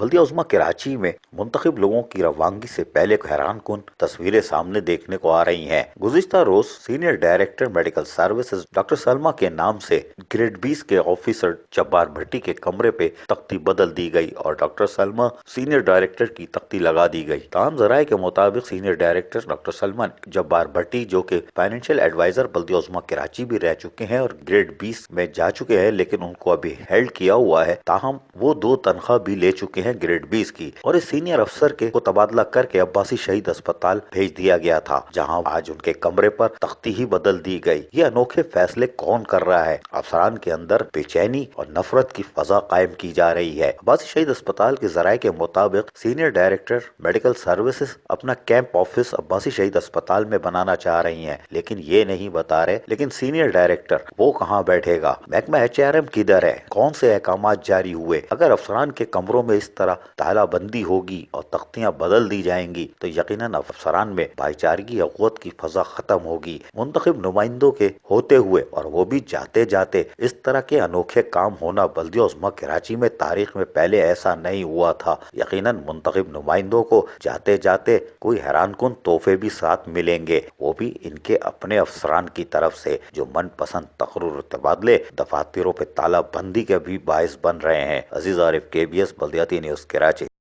بلدیہ عظمیٰ کراچی میں منتخب لوگوں کی روانگی سے پہلے حیران کن تصویریں سامنے دیکھنے کو آ رہی ہیں۔ گزشتہ روز senior director medical services doctor Salma کے نام سے گریڈ 20 کے آفیسر جبار بھٹی کے کمرے پہ تختی بدل دی گئی اور ڈاکٹر سلمہ سینئر ڈائریکٹر کی تختی لگا دی گئی۔ تمام ذرائع کے مطابق سینئر ڈائریکٹر ڈاکٹر سلمہ جبار بھٹی، جو کہ فائنینشیل ایڈوائزر بلدیہ عظمیٰ کراچی بھی رہ چکے ہیں اور گریڈ 20 میں جا چکے ہیں، لیکن ان کو ابھی ہیلڈ کیا ہوا ہے، تاہم وہ 2 تنخواہ بھی لے چکے ہیں گریڈ 20 کی، اور اس سینئر افسر کو تبادلہ کر کے عباسی شہید ہسپتال بھیج دیا گیا تھا، جہاں آج ان کے کمرے پر تختی ہی بدل دی گئی۔ یہ انوکھے فیصلے کون کر رہا ہے؟ افسران کے اندر بے چینی اور نفرت کی فضا قائم کی جا رہی ہے۔ عباسی شہید ہسپتال کے ذرائع کے مطابق سینئر ڈائریکٹر میڈیکل سروسز اپنا کیمپ آفس عباسی شہید ہسپتال میں بنانا چاہ رہی ہیں، لیکن یہ نہیں بتا رہے لیکن سینئر ڈائریکٹر وہ کہاں بیٹھے گا؟ محکمہ HRM کدھر ہے؟ کون سے احکامات جاری ہوئے؟ اگر افسران کے کمروں میں اس طرح تالا بندی ہوگی اور تختیاں بدل دی جائیں گی تو یقیناً افسران میں بھائی چارگی اخوت کی فضا ختم ہوگی۔ منتخب نمائندوں کے ہوتے ہوئے اور وہ بھی جاتے جاتے اس طرح کے انوکھے کام ہونا بلدیہ عظمیٰ کراچی میں تاریخ میں پہلے ایسا نہیں ہوا تھا۔ یقیناً منتخب نمائندوں کو جاتے جاتے کوئی حیران کن تحفے بھی ساتھ ملیں گے، وہ بھی ان کے اپنے افسران کی طرف سے، جو من پسند تقرر تبادلے، دفاتروں پہ تالا بندی کے بھی باعث بن رہے ہیں۔ عزیز عارف، KBS بلدیاتی نیوز، کراچی۔